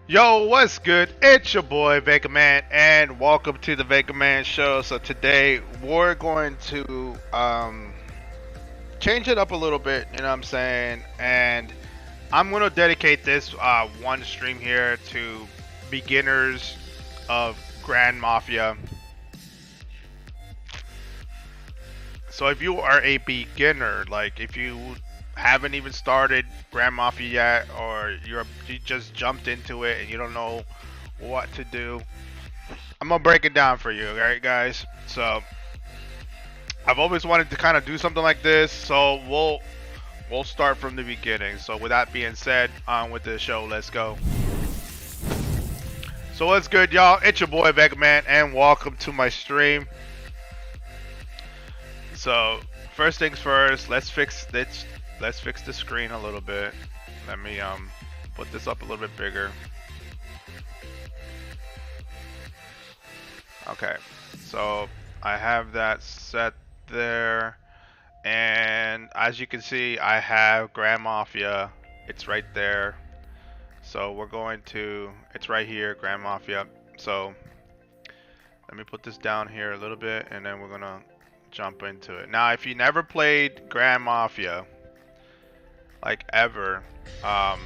Yo, what's good? It's your boy Vega Man, and welcome to the Vega Man Show. So today we're going to change it up a little bit. You know what I'm saying? And I'm gonna dedicate this one stream here to beginners of Grand Mafia. So if you are a beginner, like if you haven't even started Grand Mafia yet, or you just jumped into it and you don't know what to do, I'm gonna break it down for you, alright, guys? So I've always wanted to kind of do something like this, so we'll start from the beginning. So with that being said, on with the show, let's go. So what's good, y'all? It's your boy Vega Man, and welcome to my stream. So first things first, let's fix the screen a little bit. Let me put this up a little bit bigger. Okay, so I have that set there, and as you can see, I have Grand Mafia. It's right there. So we're going to, it's right here, Grand Mafia. So let me put this down here a little bit, and then we're gonna jump into it. Now, if you never played Grand Mafia, like ever, let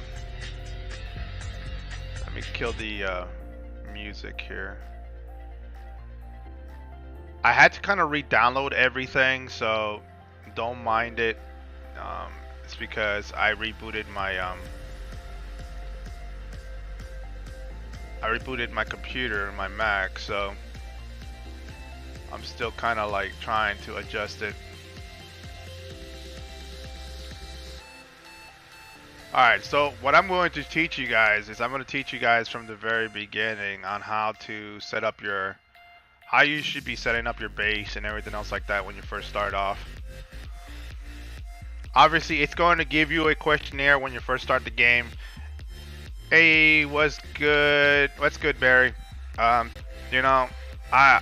me kill the music here. I had to kind of re-download everything, so don't mind it. It's because I rebooted my computer, my Mac, so I'm still kind of like trying to adjust it. Alright, so what I'm going to teach you guys is I'm going to teach you guys from the very beginning on how to set up how you should be setting up your base and everything else like that when you first start off. Obviously, it's going to give you a questionnaire when you first start the game. Hey, what's good? What's good, Barry? You know, I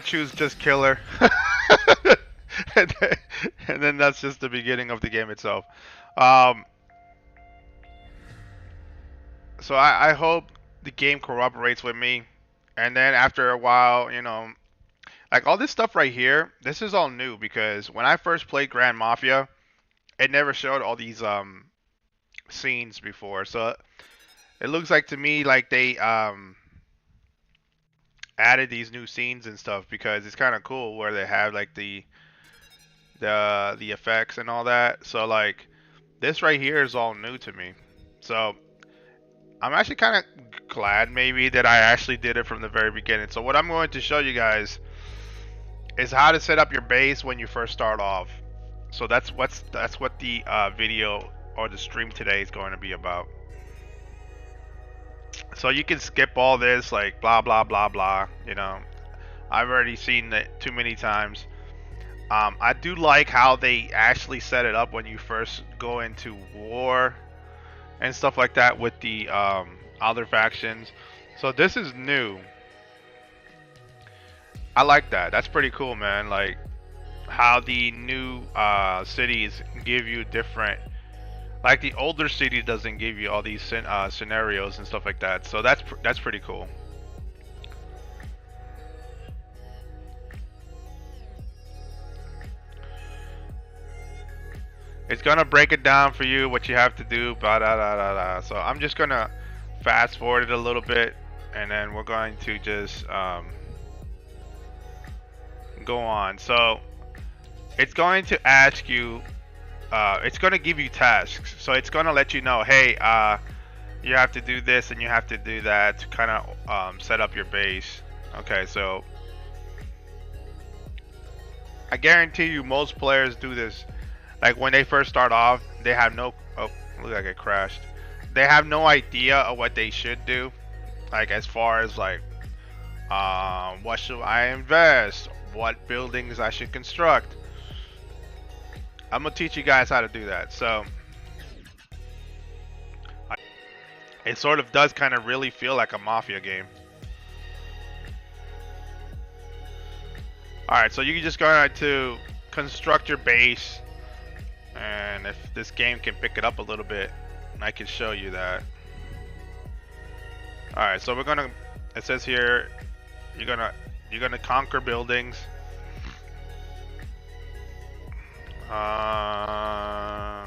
choose just killer. and then that's just the beginning of the game itself. So I hope the game cooperates with me. And then after a while, you know, like all this stuff right here, this is all new because when I first played Grand Mafia, it never showed all these scenes before. So it looks like to me like they added these new scenes and stuff because it's kind of cool where they have like the effects and all that. So like this right here is all new to me. So I'm actually kind of glad maybe that I actually did it from the very beginning. So what I'm going to show you guys is how to set up your base when you first start off. So that's what the video or the stream today is going to be about. So you can skip all this like blah blah blah blah, you know. I've already seen it too many times. I do like how they actually set it up when you first go into war and stuff like that with the other factions. So this is new. I like that. That's pretty cool, man. Like how the new cities give you different, like the older city doesn't give you all these scenarios and stuff like that. So that's pretty cool. It's gonna break it down for you what you have to do. Blah, blah, blah, blah, blah. So I'm just gonna fast forward it a little bit, and then we're going to just go on. So it's going to ask you. It's going to give you tasks. So it's going to let you know, hey, you have to do this and you have to do that to kind of set up your base. Okay, so I guarantee you most players do this. Like when they first start off, they have no, oh, look like it crashed. They have no idea of what they should do. Like as far as like, what should I invest? What buildings I should construct? I'm gonna teach you guys how to do that. So it sort of does kind of really feel like a Mafia game. Alright, so you can just go to construct your base, and if this game can pick it up a little bit, I can show you that. All right, so we're gonna. It says here, you're gonna conquer buildings. Uh,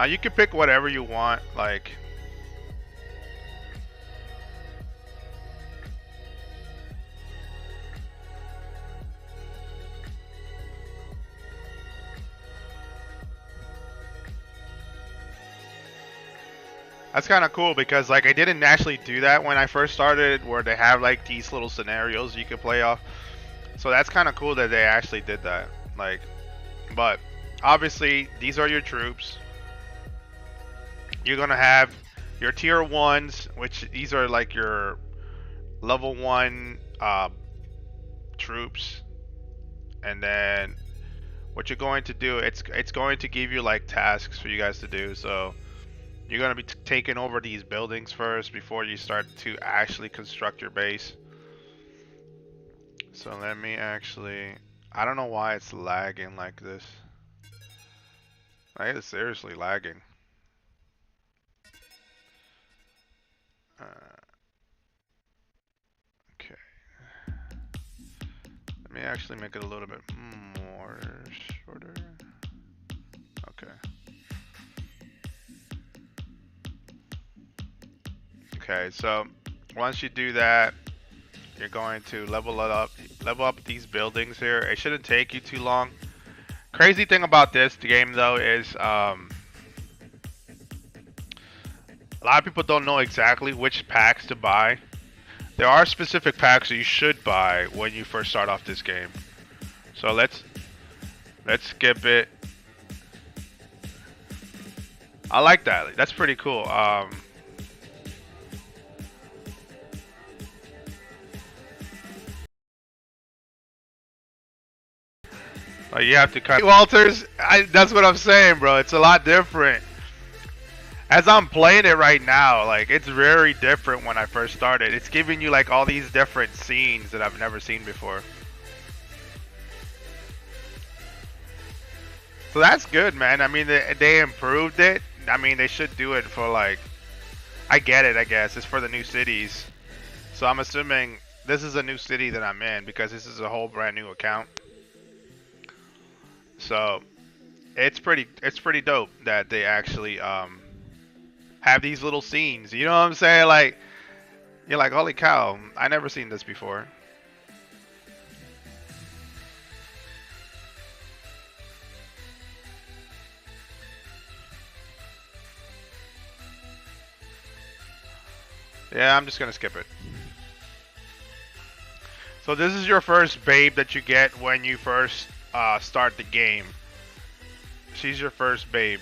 you can pick whatever you want, like. That's kind of cool because like I didn't actually do that when I first started, where they have like these little scenarios you can play off. So that's kind of cool that they actually did that. Like, but obviously these are your troops. You're gonna have your tier ones, which these are like your level 1 troops, and then what you're going to do, it's going to give you like tasks for you guys to do. So you're going to be taking over these buildings first before you start to actually construct your base. So let me actually, I don't know why it's lagging like this. Like, it's seriously lagging. Okay. Let me actually make it a little bit more shorter. Okay. Okay, so once you do that, you're going to level up these buildings here. It shouldn't take you too long. Crazy thing about this game though is a lot of people don't know exactly which packs to buy. There are specific packs that you should buy when you first start off this game. So let's skip it. I like that. That's pretty cool. You have to cut Walters. That's what I'm saying, bro. It's a lot different. As I'm playing it right now, like it's very different when I first started. It's giving you like all these different scenes that I've never seen before. So that's good, man. I mean, they improved it. I mean, they should do it for like. I get it. I guess it's for the new cities. So I'm assuming this is a new city that I'm in because this is a whole brand new account. So it's pretty dope that they actually have these little scenes. You know what I'm saying? Like you're like, holy cow! I never seen this before. Yeah, I'm just gonna skip it. So this is your first babe that you get when you first start the game. She's your first babe.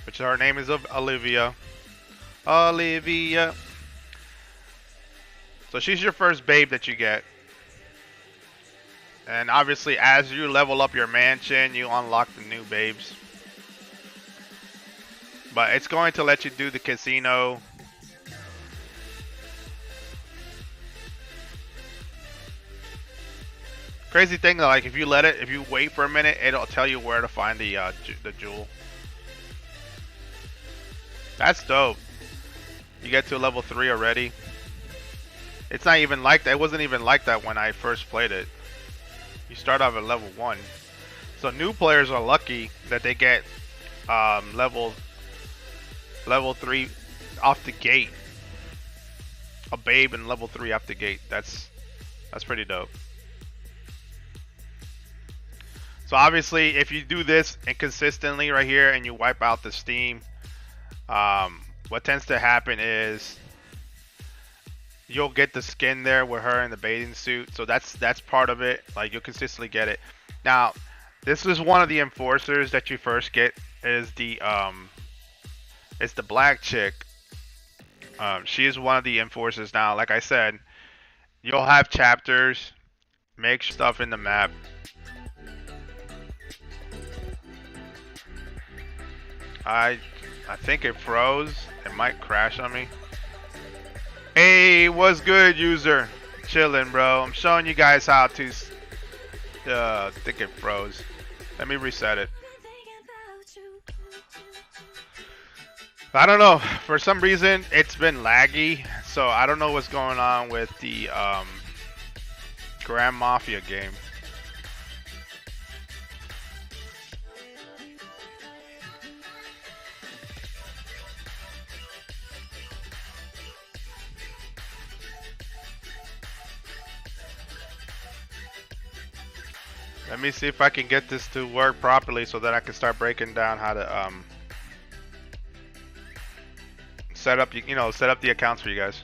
Which her name is Olivia. Olivia. So she's your first babe that you get. And obviously as you level up your mansion, you unlock the new babes. But it's going to let you do the casino. Crazy thing though, like if you wait for a minute, it'll tell you where to find the jewel. That's dope. You get to level 3 already. It's not even like that. It wasn't even like that when I first played it. You start off at level 1. So new players are lucky that they get level 3 off the gate. A babe in level 3 off the gate. That's pretty dope. So obviously, if you do this and consistently right here, and you wipe out the Steam, what tends to happen is you'll get the skin there with her in the bathing suit. So that's part of it. Like you'll consistently get it. Now, this is one of the enforcers that you first get. Is the it's the black chick. She is one of the enforcers. Now, like I said, you'll have chapters. Make stuff in the map. I think it froze. It might crash on me. Hey, what's good, user? Chilling, bro. I'm showing you guys how to. I think it froze. Let me reset it. I don't know. For some reason, it's been laggy, so I don't know what's going on with the Grand Mafia game. Let me see if I can get this to work properly so that I can start breaking down how to set up set up the accounts for you guys.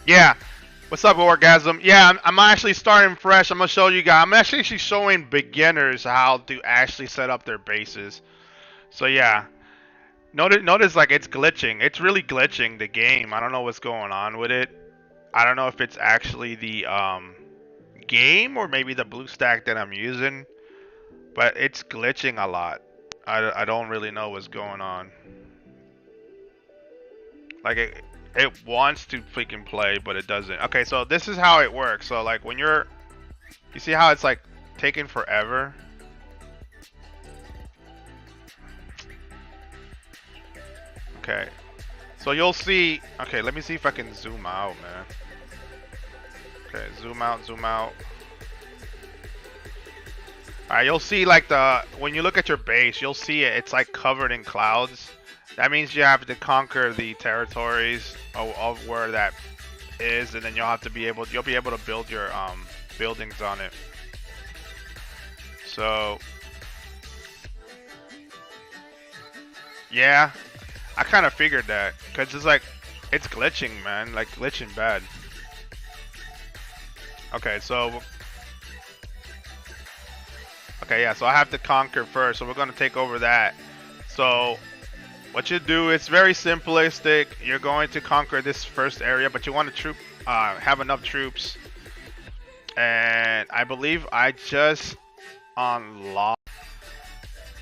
Yeah. What's up, Orgasm? Yeah, I'm actually starting fresh. I'm gonna show you guys. I'm actually showing beginners how to actually set up their bases. So yeah, notice like it's glitching. It's really glitching the game. I don't know what's going on with it. I don't know if it's actually the game or maybe the BlueStack that I'm using, but it's glitching a lot. I don't really know what's going on. Like it wants to freaking play, but it doesn't. Okay, so this is how it works. So like when you see how it's like taking forever? Okay. So you'll see, okay, let me see if I can zoom out, man. Okay, zoom out, zoom out. Alright, you'll see like when you look at your base, you'll see it's like covered in clouds. That means you have to conquer the territories of where that is, and then you'll be able to build your buildings on it. So yeah, I kind of figured that because it's like it's glitching, man, like glitching bad. Okay, so yeah, so I have to conquer first, so we're gonna take over that. So what you do, it's very simplistic. You're going to conquer this first area, but you want to have enough troops. And I believe I just unlocked.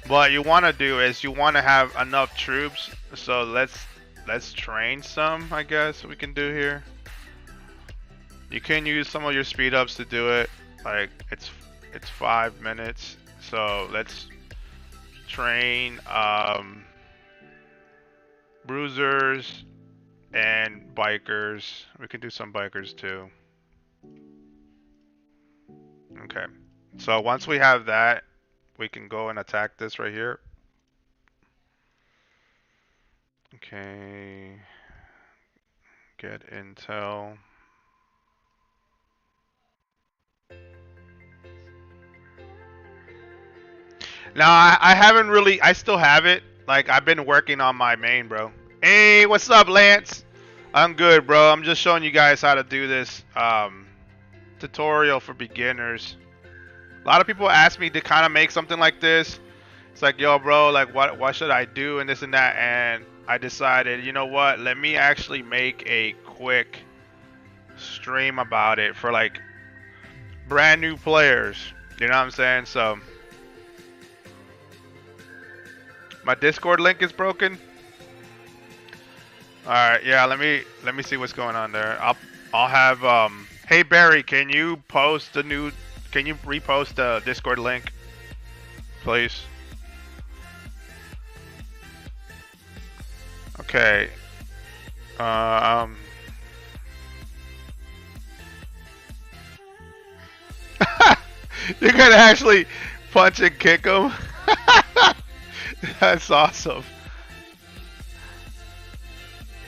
What you want to do is you want to have enough troops. So let's train some, I guess we can do here. You can use some of your speed ups to do it. Like it's 5 minutes. So let's train bruisers and bikers. We can do some bikers too. Okay. So once we have that, we can go and attack this right here. Okay. Get intel. Now I haven't really. I still have it. Like I've been working on my main, bro. Hey, what's up, Lance? I'm good, bro. I'm just showing you guys how to do this tutorial for beginners. A lot of people ask me to kind of make something like this. It's like, yo, bro, like what should I do and this and that, and I decided, you know what? Let me actually make a quick stream about it for like brand new players. You know what I'm saying? So my Discord link is broken. All right, yeah. Let me see what's going on there. I'll have Hey Barry, can you post the new? Can you repost the Discord link, please? Okay. You're gonna actually punch and kick him? That's awesome.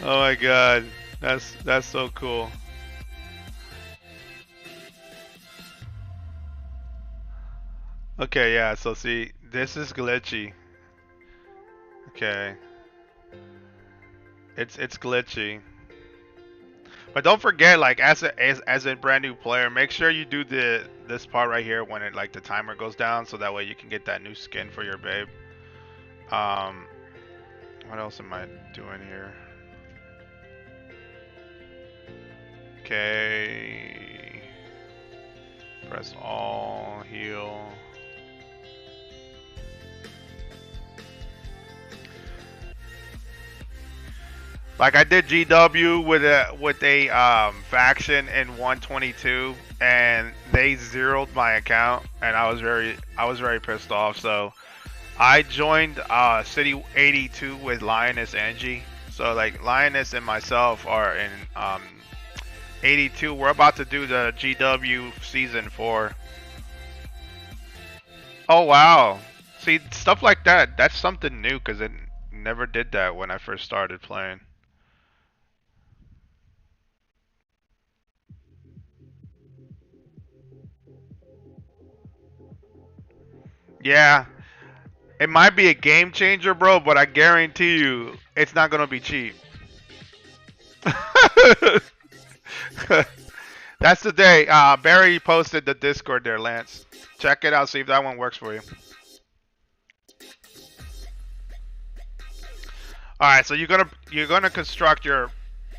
Oh my god, that's so cool. Okay, yeah. So see, this is glitchy. Okay, it's glitchy. But don't forget, like as a brand new player, make sure you do this part right here when it like the timer goes down, so that way you can get that new skin for your babe. What else am I doing here? Okay. Press all, heal. Like I did GW with a faction in 122, and they zeroed my account, and I was very pissed off. So I joined City 82 with Lioness Angie. So like Lioness and myself are in 82. We're about to do the GW season 4. Oh wow. See, stuff like that, that's something new because it never did that when I first started playing. Yeah, it might be a game changer, bro, but I guarantee you it's not gonna be cheap. That's the day. Barry posted the Discord there, Lance. Check it out, see if that one works for you. All right, so you're gonna construct your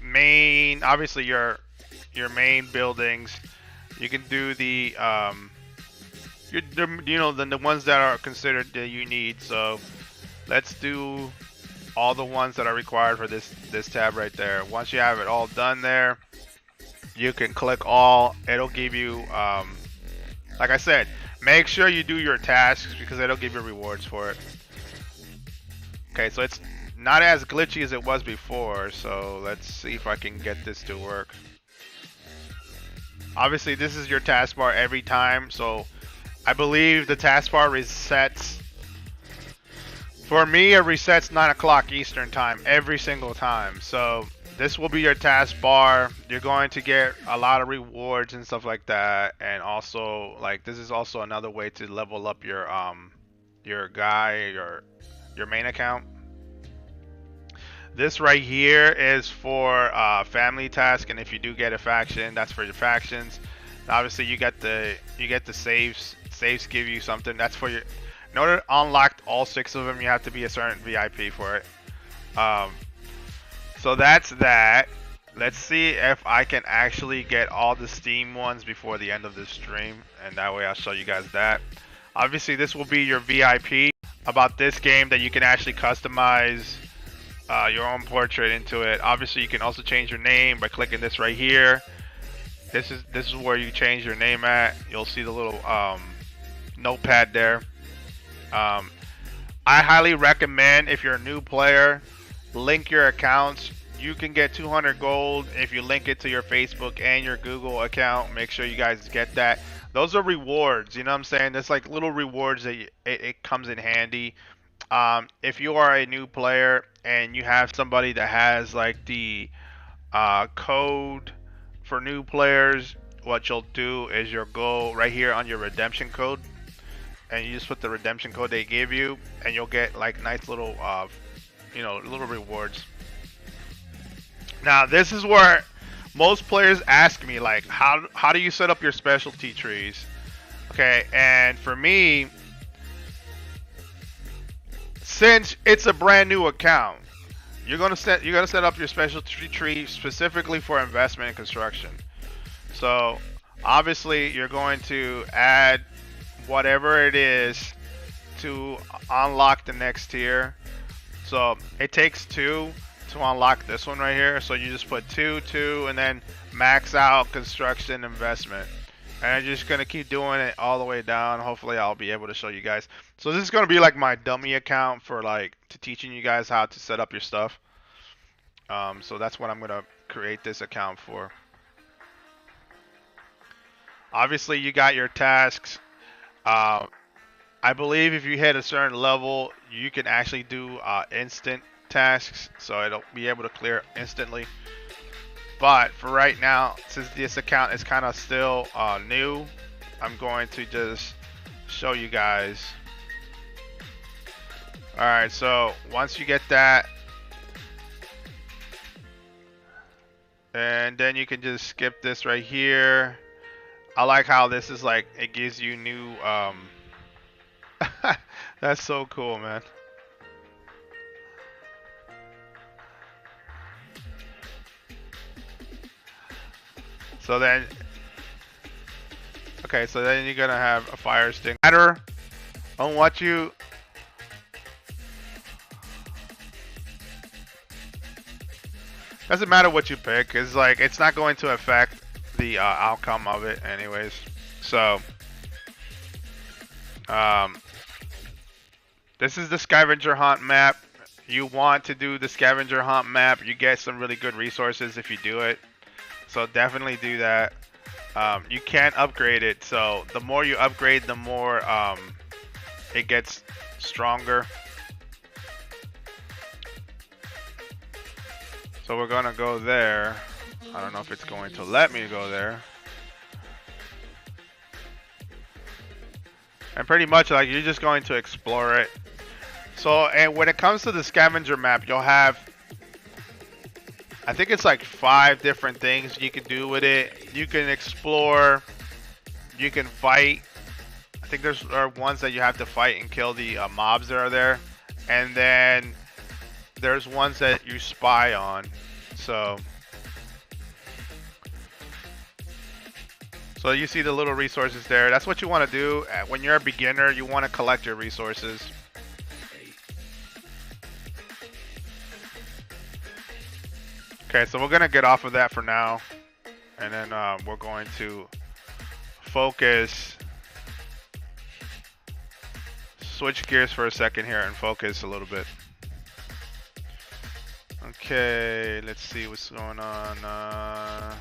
main, obviously your main buildings. You can do the you know the ones that are considered that you need. So let's do all the ones that are required for this tab right there. Once you have it all done there, you can click all. It'll give you like I said, make sure you do your tasks because it'll give you rewards for it. Okay, so it's not as glitchy as it was before, so let's see if I can get this to work. Obviously, this is your taskbar every time, so I believe the taskbar resets. For me, it resets 9 o'clock Eastern time every single time. So this will be your taskbar. You're going to get a lot of rewards and stuff like that, and also like this is also another way to level up your guy, your main account. This right here is for family task, and if you do get a faction, that's for your factions. Obviously, you get the saves. Saves give you something. That's for your. In order to unlock all 6 of them, you have to be a certain VIP for it. So that's that. Let's see if I can actually get all the Steam ones before the end of this stream, and that way I'll show you guys that. Obviously, this will be your VIP about this game that you can actually customize your own portrait into it. Obviously, you can also change your name by clicking this right here. This is where you change your name at. You'll see the little notepad there. I highly recommend if you're a new player, link your accounts. You can get 200 gold if you link it to your Facebook and your Google account. Make sure you guys get that. Those are rewards, you know what I'm saying? There's like little rewards that it comes in handy. If you are a new player and you have somebody that has like the code for new players, what you'll do is you'll go right here on your redemption code, and you just put the redemption code they give you, and you'll get like nice little, little rewards. Now this is where most players ask me like, how do you set up your specialty trees? Okay, and for me, since it's a brand new account, you're gonna set up your specialty tree specifically for investment and construction. So obviously you're going to add whatever it is to unlock the next tier. So it takes 2 to unlock this one right here. So you just put 2, 2, and then max out construction investment. And I'm just gonna keep doing it all the way down. Hopefully I'll be able to show you guys. So this is gonna be like my dummy account for like to teaching you guys how to set up your stuff. So that's what I'm gonna create this account for. Obviously you got your tasks. I believe if you hit a certain level, you can actually do instant tasks, so it'll be able to clear instantly. But for right now, since this account is kind of still new, I'm going to just show you guys. Alright, so once you get that, and then you can just skip this right here. I like how this is like, it gives you new, that's so cool, man. So then, okay, so then you're gonna have a fire extinguisher on what you. Doesn't matter what you pick. It's like it's not going to affect the outcome of it, anyways. So, um, this is the Scavenger Hunt map. You want to do the Scavenger Hunt map. You get some really good resources if you do it. So definitely do that. You can't upgrade it. So the more you upgrade, the more it gets stronger. So we're gonna go there. I don't know if it's going to let me go there. And pretty much like you're just going to explore it. So, and when it comes to the scavenger map, you'll have, I think it's like 5 different things you can do with it. You can explore, you can fight. I think there are ones that you have to fight and kill the mobs that are there. And then there's ones that you spy on. So you see the little resources there. That's what you want to do. When you're a beginner, you want to collect your resources. Okay, so we're going to get off of that for now. And then we're going to focus. Switch gears for a second here and focus a little bit. Okay, let's see what's going on.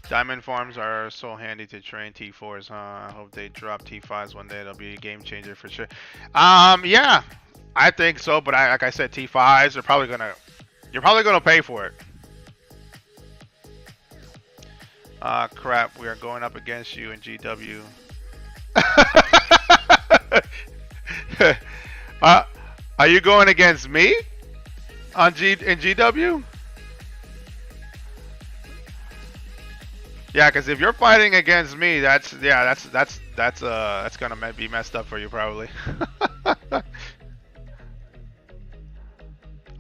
Diamond farms are so handy to train T4s, huh? I hope they drop T5s one day. It'll be a game changer for sure. Yeah, I think so. But like I said, T5s are probably gonna. You're probably gonna pay for it. Crap. We are going up against you in GW. Are you going against me on in GW? Yeah, because if you're fighting against me, that's gonna be messed up for you probably.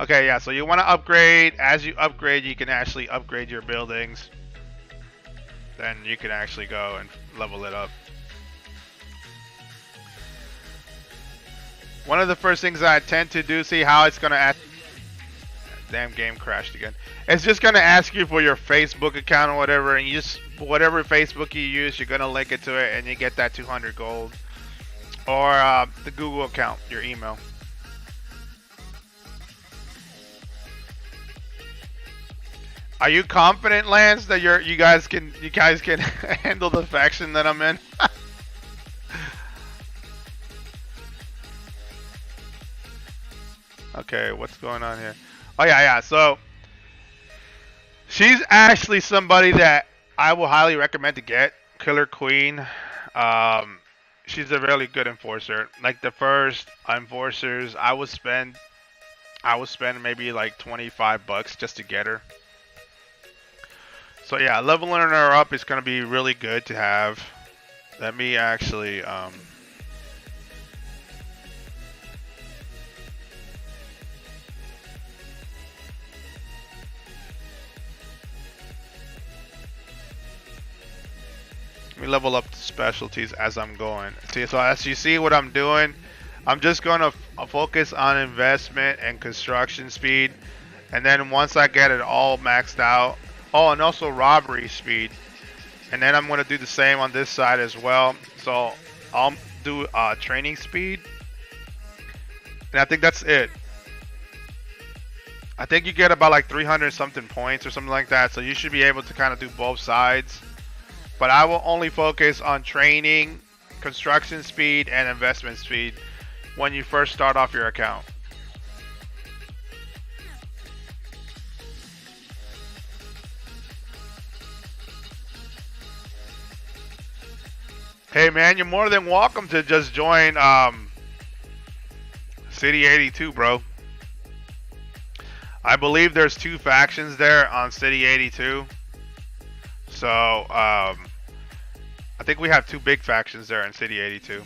Okay, yeah. So you want to upgrade. As you upgrade, you can actually upgrade your buildings. Then you can actually go and level it up. One of the first things I tend to do, see how it's gonna ask. Damn, game crashed again. It's just gonna ask you for your Facebook account or whatever, and you just whatever Facebook you use, you're gonna link it to it, and you get that 200 gold, or the Google account, your email. Are you confident, Lance, that you guys can handle the faction that I'm in? Okay, what's going on here? Oh yeah. So she's actually somebody that I will highly recommend to get. Killer Queen. She's a really good enforcer. Like the first enforcers, I would spend maybe like $25 just to get her. So yeah, leveling her up is gonna be really good to have. Let me actually let me level up the specialties as I'm going. See, so as you see what I'm doing, I'm just going to focus on investment and construction speed. And then once I get it all maxed out, oh, and also robbery speed. And then I'm going to do the same on this side as well. So I'll do training speed. And I think that's it. I think you get about like 300 something points or something like that. So you should be able to kind of do both sides. But I will only focus on training, construction speed, and investment speed when you first start off your account. Hey man, you're more than welcome to just join City 82, bro. I believe there's 2 factions there on City 82. So, I think we have 2 big factions there in City 82.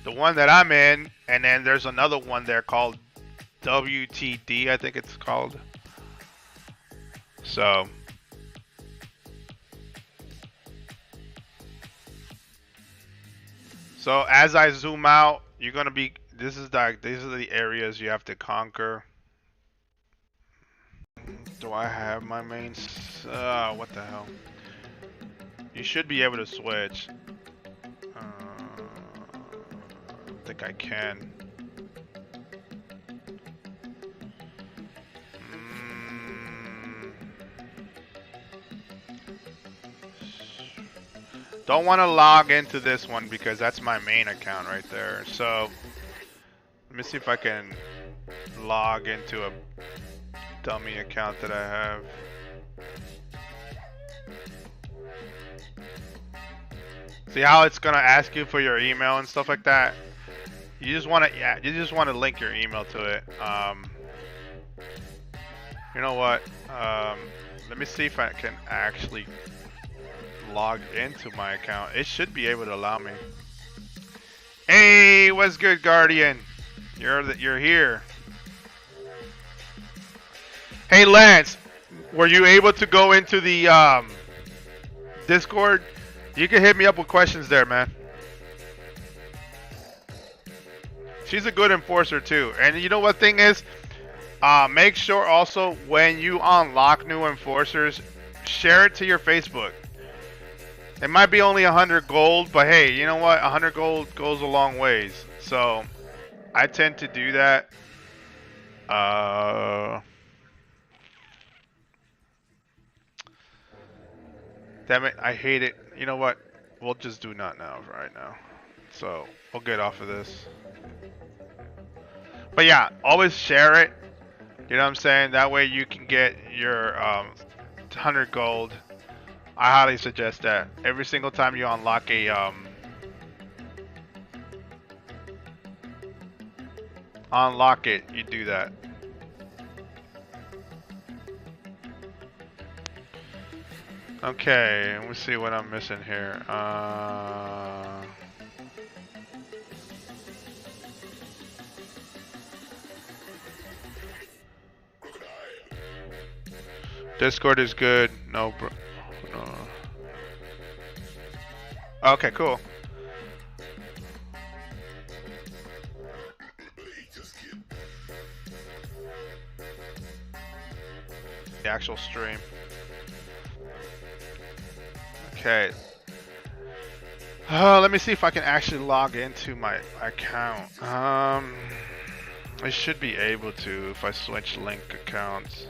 The one that I'm in, and then there's another one there called WTD, I think it's called. So, as I zoom out, you're gonna be. These are the areas you have to conquer. Do I have my main? What the hell? You should be able to switch. I think I can. Don't want to log into this one because that's my main account right there. So let me see if I can log into a dummy account that I have. See how it's gonna ask you for your email and stuff like that? You just want to, yeah, you just want to link your email to it. You know what? Let me see if I can actually log into my account. It should be able to allow me. Hey, what's good, Guardian? You're here. Hey, Lance, were you able to go into the Discord? You can hit me up with questions there, man. She's a good enforcer too. And you know what thing is? Make sure also when you unlock new enforcers, share it to your Facebook. It might be only 100 gold, but hey, you know what? 100 gold goes a long ways. So I tend to do that. Damn it, I hate it. You know what? We'll just do not now right now. So we'll get off of this. But yeah, always share it. You know what I'm saying? That way you can get your 100 gold. I highly suggest that. Every single time you unlock a unlock it, you do that. Okay, let's see what I'm missing here. Discord is good. No, bro. No. Okay, cool. The actual stream. Okay. Let me see if I can actually log into my account. I should be able to if I switch link accounts.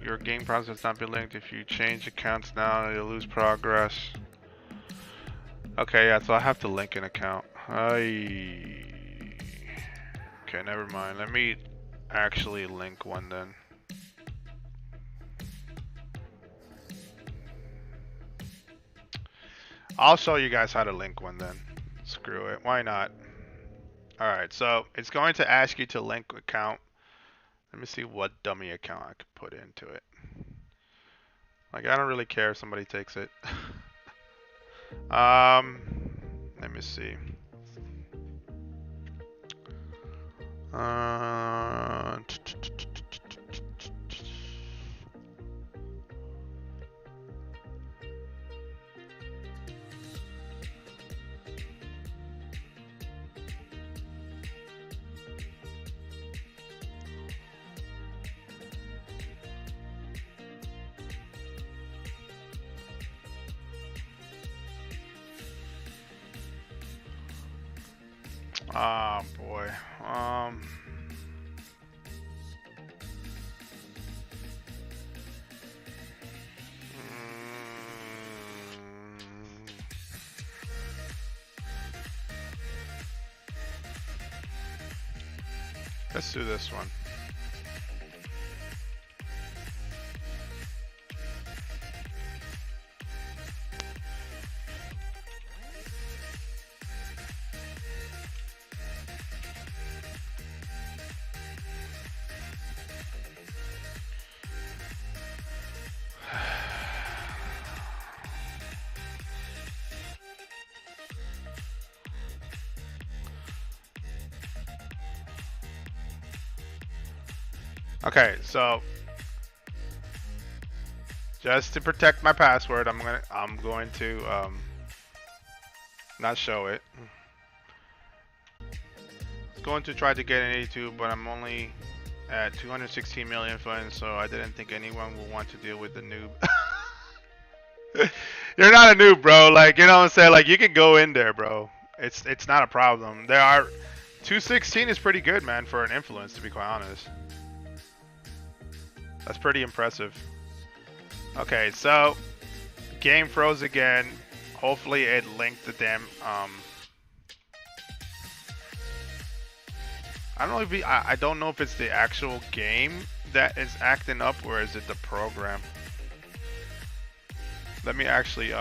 Your game process has not been linked. If you change accounts now, you'll lose progress. Okay, yeah, so I have to link an account. Okay, never mind. Let me actually link one then. I'll show you guys how to link one then. Screw it. Why not? Alright, so it's going to ask you to link account. Let me see what dummy account I could put into it. Like, I don't really care if somebody takes it. Let me see. Oh boy. Let's do this one. Okay, so just to protect my password, I'm going to not show it. Going to try to get an 82, but I'm only at 216 million funds, so I didn't think anyone would want to deal with the noob. You're not a noob, bro. Like, you know what I'm saying? Like, you can go in there, bro. It's not a problem. There are 216 is pretty good, man, for an influence, to be quite honest. That's pretty impressive. Okay, so game froze again. Hopefully it linked the damn I don't know if I don't know if it's the actual game that is acting up or is it the program. Let me actually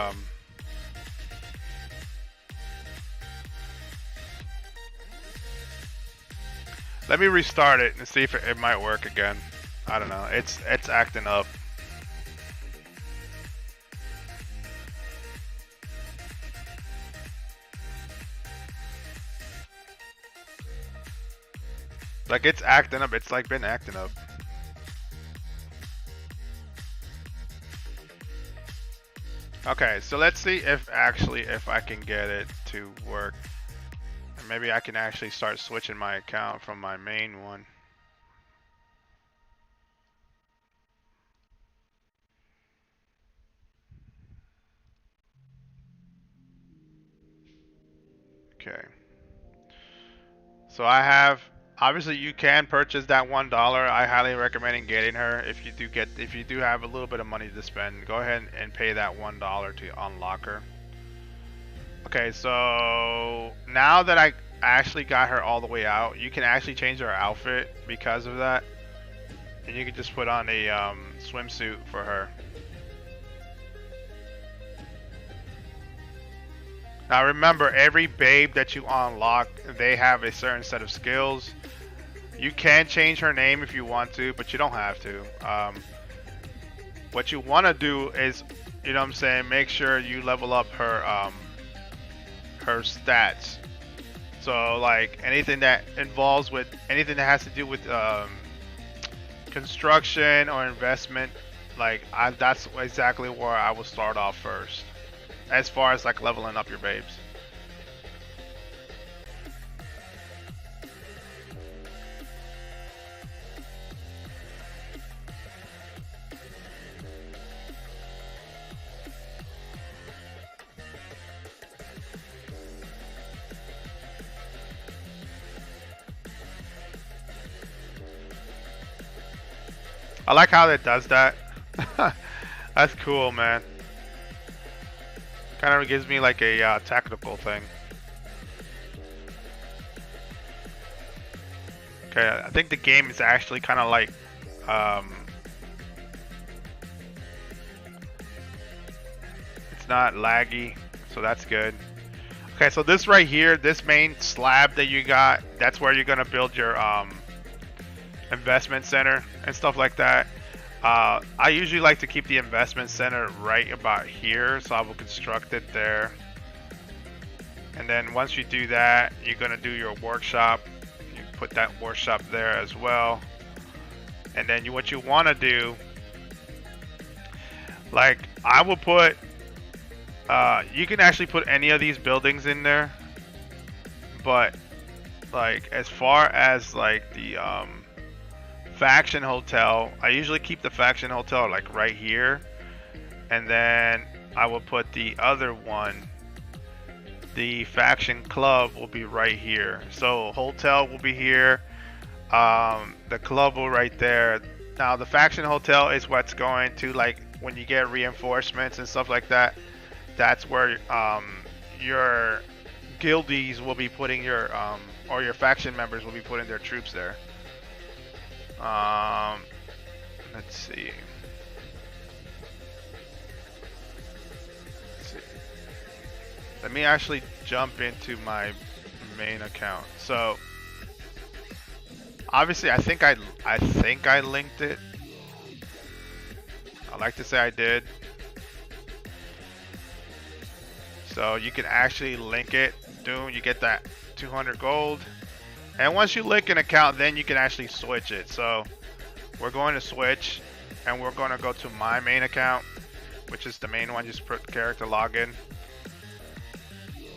let me restart it and see if it might work again. I don't know. It's acting up. Like it's acting up. It's like been acting up. Okay, so let's see if I can get it to work. Maybe I can actually start switching my account from my main one. Okay. So I have, obviously you can purchase that $1. I highly recommend getting her if you do have a little bit of money to spend. Go ahead and pay that $1 to unlock her. Okay, so now that I actually got her all the way out, you can actually change her outfit because of that. And you can just put on a swimsuit for her. Now remember, every babe that you unlock, they have a certain set of skills. You can change her name if you want to, but you don't have to. What you want to do is, you know what I'm saying, make sure you level up her her stats. So like anything that involves with anything that has to do with construction or investment, like that's exactly where I will start off first. As far as like leveling up your babes. I like how it does that. That's cool, man. Kind of gives me like a tactical thing. Okay, I think the game is actually kind of like it's not laggy, so that's good. Okay, so this right here, this main slab that you got, that's where you're gonna build your investment center and stuff like that. I usually like to keep the investment center right about here, so I will construct it there. And then once you do that, you're gonna do your workshop. You put that workshop there as well. And then what you want to do, like I will put, you can actually put any of these buildings in there, but like as far as like the faction hotel, I usually keep the faction hotel like right here, and then I will put the other one, the faction club, will be right here. So hotel will be here, the club will right there. Now the faction hotel is what's going to, like when you get reinforcements and stuff like that, that's where your guildies will be putting your or your faction members will be putting their troops there. Let's see. Let me actually jump into my main account. So obviously I think I linked it. I like to say I did. So you can actually link it. Boom, you get that 200 gold. And once you link an account, then you can actually switch it. So we're going to switch, and we're going to go to my main account, which is the main one. Just put character login.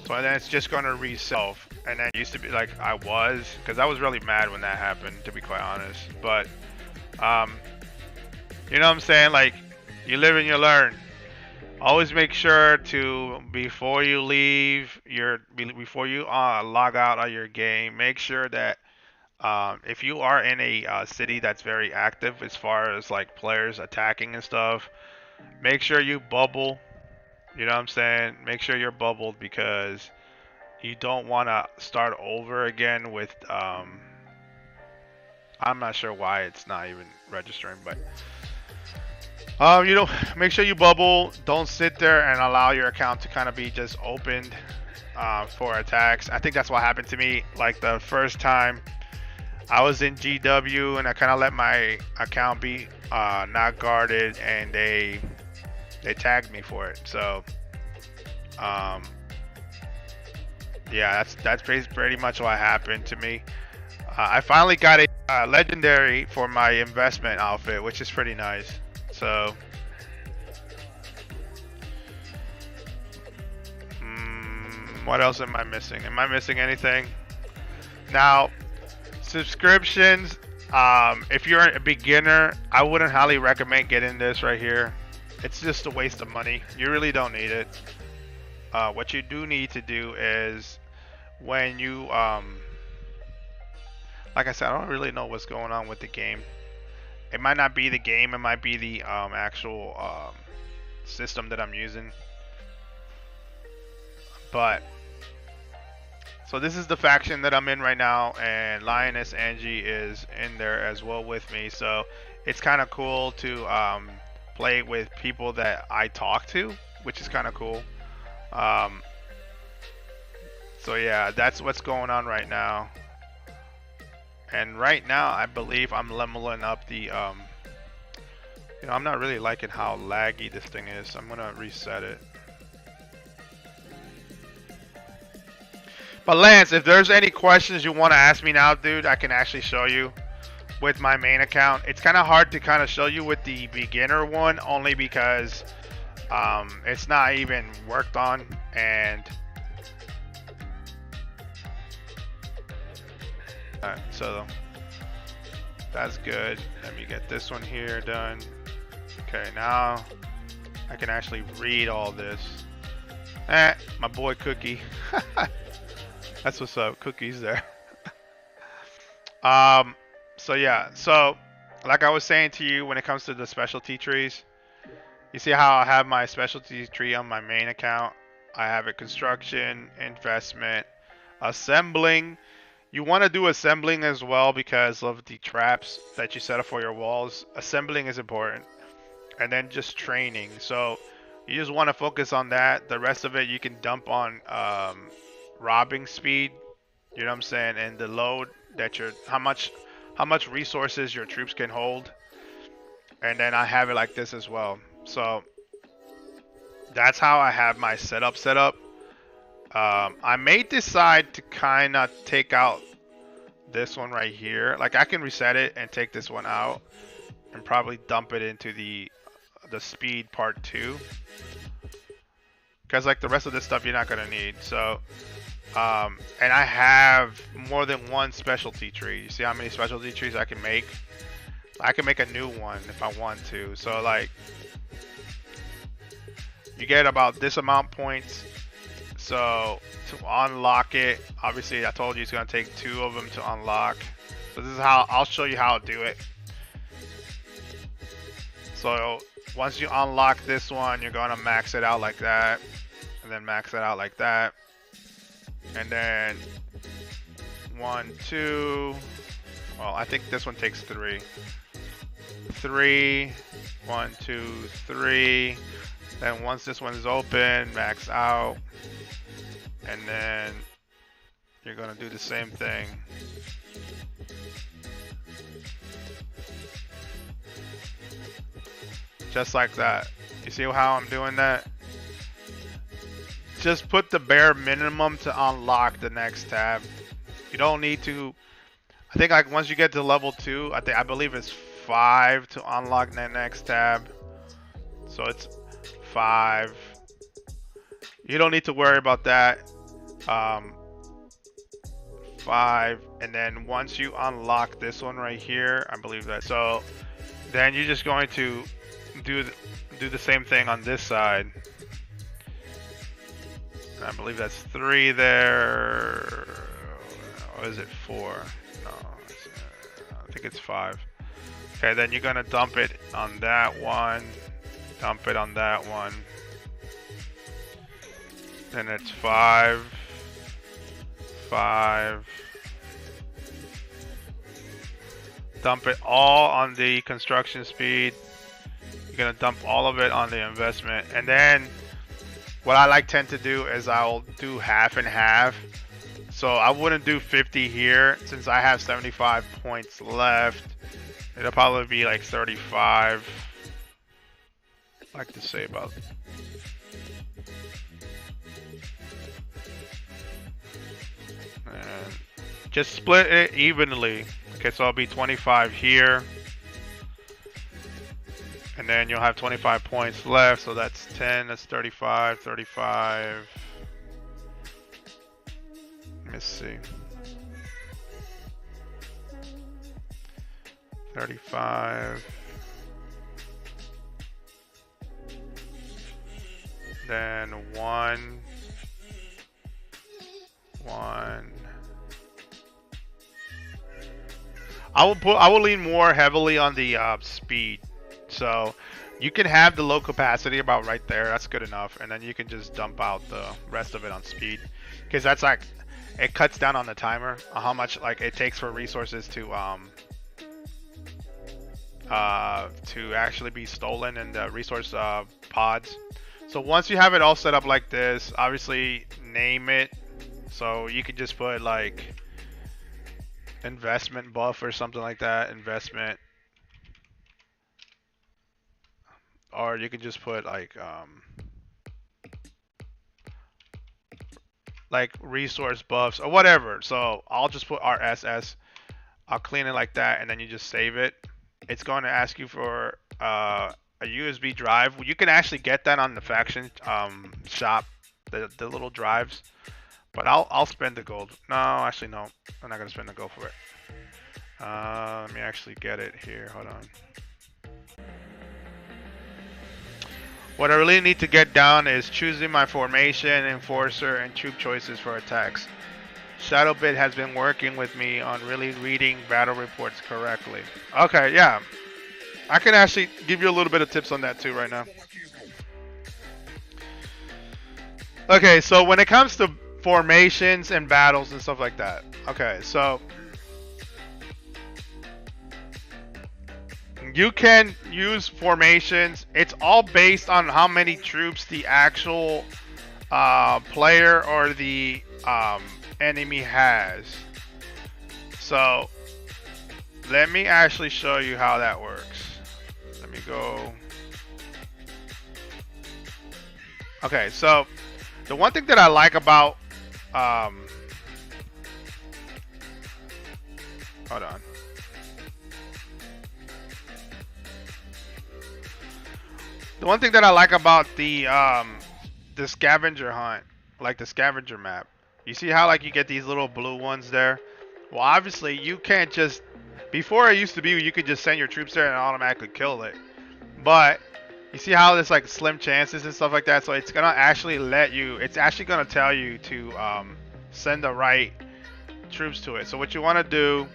So then it's just gonna reset. And then it used to be like I was, because I was really mad when that happened, to be quite honest. But you know what I'm saying? Like, you live and you learn. Always make sure to, before you leave before you log out of your game, make sure that if you are in a city that's very active as far as like players attacking and stuff, make sure you bubble. You know what I'm saying? Make sure you're bubbled, because you don't want to start over again with I'm not sure why it's not even registering, but you know, make sure you bubble. Don't sit there and allow your account to kind of be just opened for attacks. I think that's what happened to me. Like the first time I was in GW and I kind of let my account be not guarded, and they tagged me for it. So yeah, that's pretty much what happened to me. I finally got a legendary for my investment outfit, which is pretty nice. So what else am I missing? Am I missing anything? Now, subscriptions. If you're a beginner, I wouldn't highly recommend getting this right here. It's just a waste of money. You really don't need it. What you do need to do is when you like I said, I don't really know what's going on with the game. It might not be the game, it might be the actual system that I'm using. But so this is the faction that I'm in right now, and Lioness Angie is in there as well with me. So it's kind of cool to play with people that I talk to, which is kind of cool. So yeah, that's what's going on right now. And right now, I believe I'm leveling up the, you know, I'm not really liking how laggy this thing is. So I'm gonna reset it. But Lance, if there's any questions you want to ask me now, dude, I can actually show you with my main account. It's kind of hard to kind of show you with the beginner one, only because it's not even worked on. And alright, so that's good. Let me get this one here done. Okay, now I can actually read all this. My boy Cookie. That's what's up, Cookie's there. So yeah, so like I was saying to you, when it comes to the specialty trees, you see how I have my specialty tree on my main account. I have a construction, investment, assembling. You want to do assembling as well because of the traps that you set up for your walls. Assembling is important. And then just training. So you just want to focus on that. The rest of it you can dump on robbing speed. You know what I'm saying? And the load that how much resources your troops can hold. And then I have it like this as well. So that's how I have my setup set up. I may decide to kind of take out this one right here. Like I can reset it and take this one out and probably dump it into the speed part 2. Because like the rest of this stuff you're not going to need. So, and I have more than one specialty tree. You see how many specialty trees I can make? I can make a new one if I want to. So like, you get about this amount points. So to unlock it, obviously I told you it's going to take 2 of them to unlock. So this is how I'll show you how to do it. So once you unlock this one, you're going to max it out like that, and then max it out like that, and then 1, 2. Well, I think this one takes 3. 3, 1, 2, 3. Then once this one is open, max out. And then you're going to do the same thing. Just like that. You see how I'm doing that? Just put the bare minimum to unlock the next tab. You don't need to. I think like once you get to level 2, I believe it's 5 to unlock the next tab. So it's 5. You don't need to worry about that. Um, 5, and then once you unlock this one right here, I believe that. So then you're just going to do the same thing on this side. I believe that's 3 there. Or is it 4? No, I think it's 5. Okay, then you're gonna dump it on that one. Dump it on that one. Then it's 5. 5. Dump it all on the construction speed. You're gonna dump all of it on the investment, and then what I tend to do is I'll do half and half. So I wouldn't do 50 here since I have 75 points left. It'll probably be like 35. I like to say about. And just split it evenly. Okay, so I'll be 25 here. And then you'll have 25 points left, so that's 10, that's 35, 35. Let's see. 35. Then 1. 1. I will lean more heavily on the speed. So you can have the low capacity about right there. That's good enough. And then you can just dump out the rest of it on speed. Because that's like, it cuts down on the timer on how much like it takes for resources to actually be stolen in the resource pods. So once you have it all set up like this, obviously name it. So you can just put like investment buff or something like that. Investment. Or you can just put like resource buffs or whatever. So I'll just put RSS. I'll clean it like that, and then you just save it. It's going to ask you for a USB drive. You can actually get that on the faction shop, the little drives. But I'll spend the gold. No, actually no. I'm not gonna spend the gold for it. Let me actually get it here. Hold on. What I really need to get down is choosing my formation, enforcer, and troop choices for attacks. Shadowbit has been working with me on really reading battle reports correctly. Okay, yeah. I can actually give you a little bit of tips on that too right now. Okay, so when it comes to formations and battles and stuff like that. Okay, so you can use formations. It's all based on how many troops the actual player or the enemy has. So let me actually show you how that works. Let me go. Okay, so the one thing that I like about hold on. The one thing that I like about the scavenger hunt, like the scavenger map, you see how like you get these little blue ones there? Well, obviously you can't just, before it used to be you could just send your troops there and automatically kill it. But you see how there's like slim chances and stuff like that, so it's gonna actually let you, it's actually gonna tell you to send the right troops to it. So what you want to do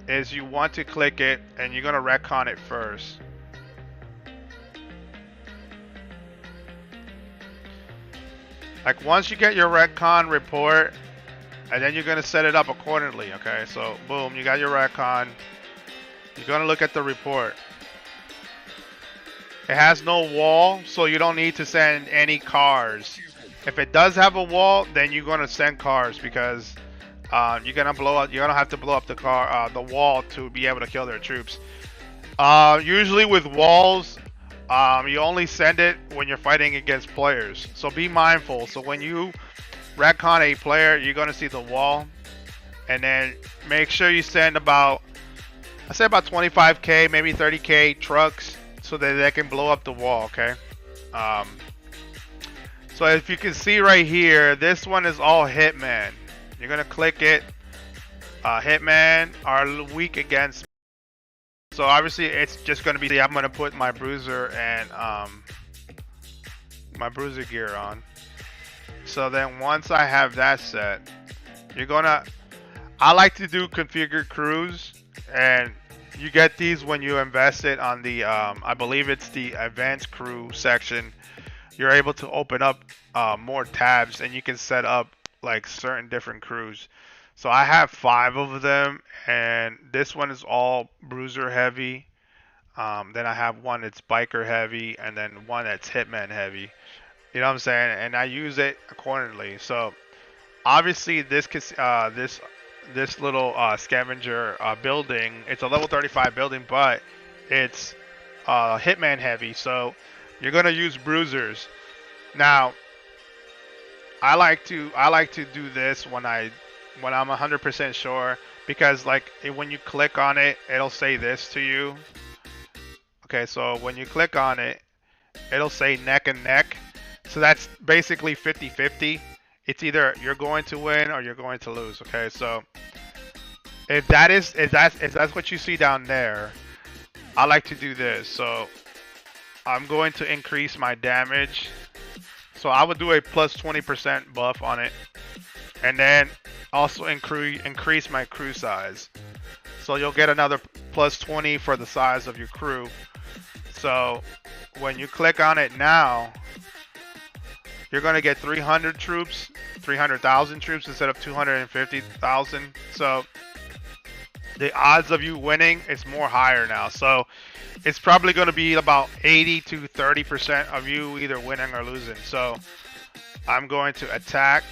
is you want to click it and you're gonna retcon it first. Like once you get your retcon report, and then you're gonna set it up accordingly. Okay, so boom, you got your retcon. You're gonna look at the report. It has no wall, so you don't need to send any cars. If it does have a wall, then you're gonna send cars because you're gonna blow up. You're gonna have to blow up the wall to be able to kill their troops. Usually with walls, you only send it when you're fighting against players. So be mindful. So when you retcon a player, you're gonna see the wall, and then make sure you send about, I say about 25k, maybe 30k trucks, so that they can blow up the wall. Okay. So if you can see right here, this one is all Hitman. You're gonna click it. Hitman are weak against. So obviously it's just gonna be. I'm gonna put my bruiser and my bruiser gear on. So then once I have that set, you're gonna. I like to do configured crews, and you get these when you invest it on the. I believe it's the advanced crew section. You're able to open up more tabs, and you can set up like certain different crews. So I have 5 of them, and this one is all bruiser heavy. Then I have one that's biker heavy, and then one that's hitman heavy. You know what I'm saying? And I use it accordingly. So obviously this little scavenger building, it's a level 35 building, but it's hitman heavy. So you're gonna use bruisers. Now I like to do this when I'm 100% sure, because like when you click on it, it'll say this to you. Okay, so when you click on it, it'll say neck and neck. So that's basically 50-50. It's either you're going to win or you're going to lose. Okay, so if that's what you see down there, I like to do this. So I'm going to increase my damage. So I would do a plus 20% buff on it, and then also increase my crew size. So you'll get another plus 20 for the size of your crew. So when you click on it now, you're gonna get 300 troops, 300,000 troops instead of 250,000. So the odds of you winning is more higher now. So it's probably going to be about 80 to 30% of you either winning or losing. So I'm going to attack.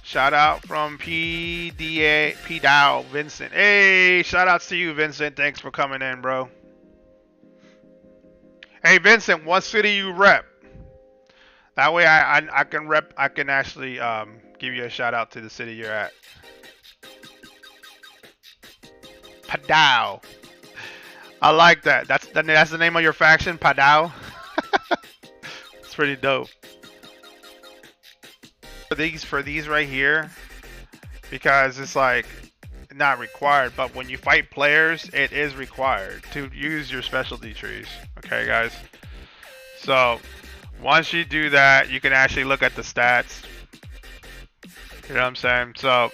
Shout out from P Dow Vincent. Hey, shout outs to you, Vincent. Thanks for coming in, bro. Hey, Vincent, what city you rep? That way I can rep. I can actually give you a shout out to the city you're at. Padao. I like that. That's the name of your faction, Padao. It's pretty dope. For these right here, because it's like not required, but when you fight players, it is required to use your specialty trees. Okay, guys. So once you do that, you can actually look at the stats. You know what I'm saying? So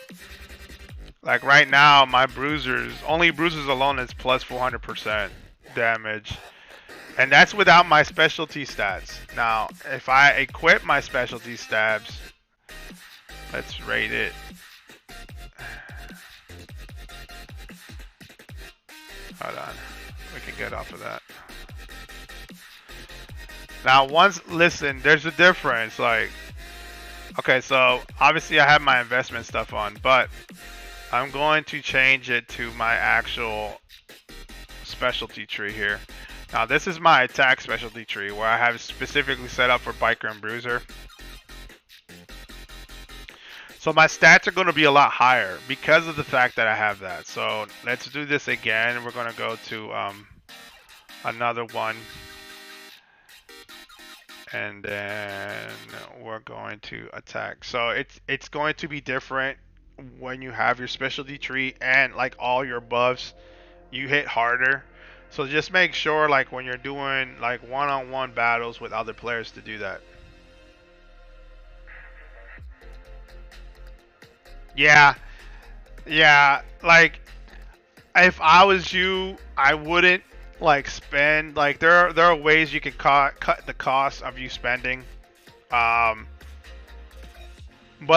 like right now, my bruisers, only bruisers alone is plus 400% damage. And that's without my specialty stats. Now, if I equip my specialty stats, let's rate it. Hold on. We can get off of that. Now, listen, there's a difference. Like, okay, so obviously I have my investment stuff on, but I'm going to change it to my actual specialty tree here. Now, this is my attack specialty tree where I have specifically set up for biker and bruiser. So my stats are going to be a lot higher because of the fact that I have that. So let's do this again. We're going to go to another one. And then we're going to attack. So it's going to be different when you have your specialty tree and like all your buffs, you hit harder. So just make sure like when you're doing like one-on-one battles with other players to do that. Yeah, like if I was you, I wouldn't like spend like there are ways you can cut the cost of you spending. But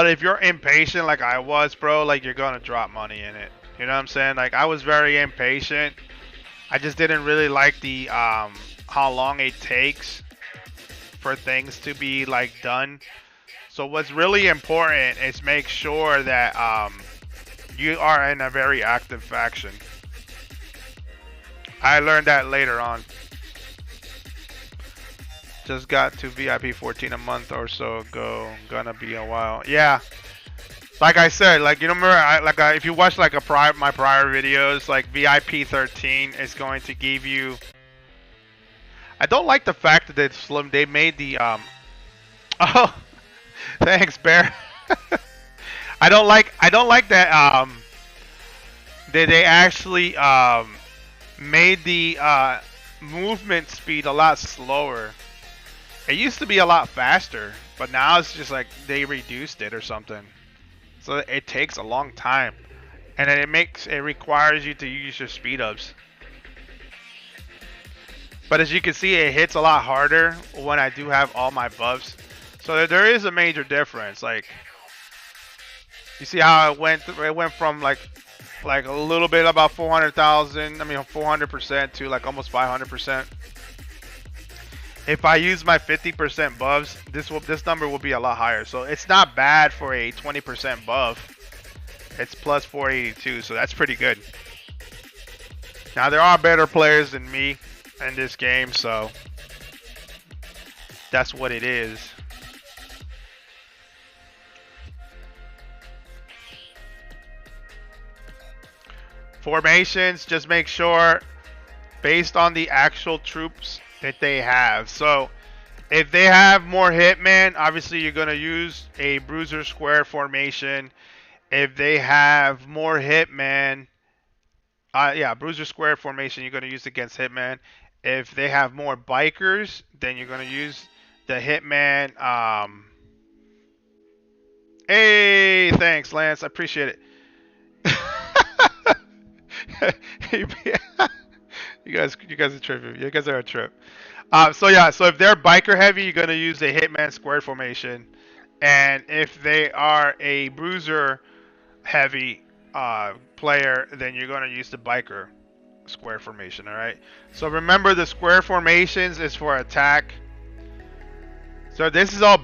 if you're impatient like I was, bro, like you're gonna drop money in it. You know what I'm saying? Like I was very impatient. I just didn't really like the how long it takes for things to be like done. So what's really important is make sure that you are in a very active faction. I learned that later on. Just got to VIP 14 a month or so ago. Gonna be a while. Yeah. Like I said, like you remember, if you watch like my prior videos, like VIP 13 is going to give you. I don't like the fact that they made the Oh, thanks, Bear. I don't like that they actually made the movement speed a lot slower. It used to be a lot faster, but now it's just like they reduced it or something. So it takes a long time, and then it requires you to use your speed ups. But as you can see, it hits a lot harder when I do have all my buffs. So there is a major difference. Like you see how it went from like a little bit about 400,000. I mean 400% to like almost 500%. If I use my 50% buffs, this number will be a lot higher. So it's not bad for a 20% buff. It's plus 482, so that's pretty good. Now there are better players than me in this game, so that's what it is. Formations, just make sure based on the actual troops that they have. So if they have more hitmen, obviously you're going to use a bruiser square formation. If they have more hitmen, yeah, bruiser square formation you're going to use against hitman. If they have more bikers, then you're going to use the hitman. Hey, thanks, Lance. I appreciate it. You guys are tripping. You guys are a trip. So yeah, so if they're biker heavy, you're gonna use the hitman square formation, and if they are a bruiser heavy player, then you're gonna use the biker square formation. All right. So remember, the square formations is for attack. So this is all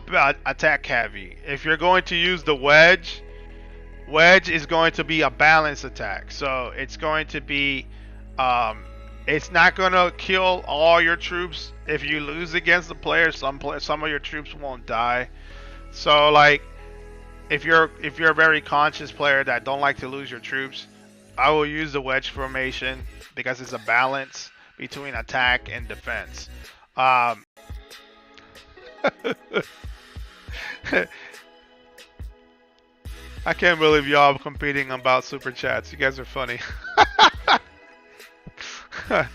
attack heavy. If you're going to use the wedge is going to be a balance attack. So it's going to be, it's not going to kill all your troops. If you lose against the player, some of your troops won't die. So like, if you're a very conscious player that don't like to lose your troops, I will use the wedge formation because it's a balance between attack and defense. I can't believe y'all competing about super chats. You guys are funny. You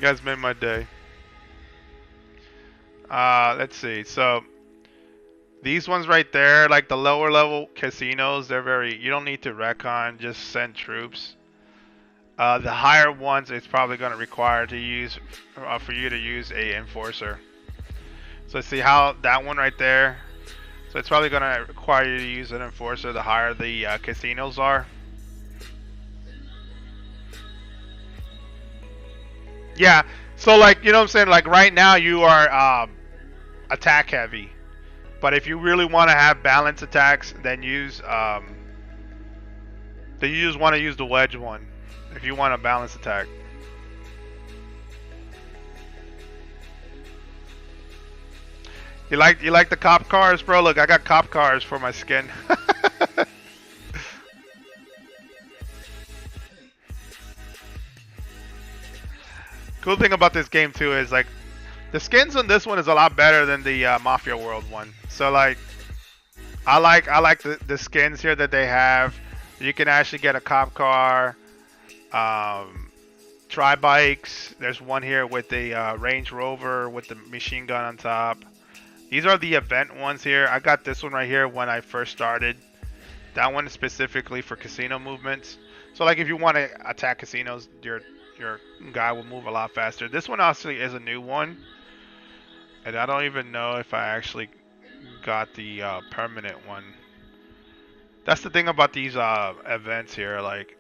guys made my day. Let's see. So these ones right there, like the lower level casinos, they're very. You don't need to recon. Just send troops. The higher ones, it's probably going to require to use for you to use a enforcer. So see how that one right there. So it's probably going to require you to use an enforcer the higher the casinos are. Yeah, so like, you know what I'm saying? Like right now you are attack heavy. But if you really want to have balance attacks, then you just want to use the wedge one. If you want a balance attack. You like the cop cars, bro? Look, I got cop cars for my skin. Cool thing about this game too is like the skins on this one is a lot better than the Mafia World one. So like I like the skins here that they have. You can actually get a cop car, tri bikes. There's one here with the Range Rover with the machine gun on top. These are the event ones here. I got this one right here when I first started. That one is specifically for casino movements. So like if you want to attack casinos, your guy will move a lot faster. This one actually is a new one. And I don't even know if I actually got the permanent one. That's the thing about these events here. Like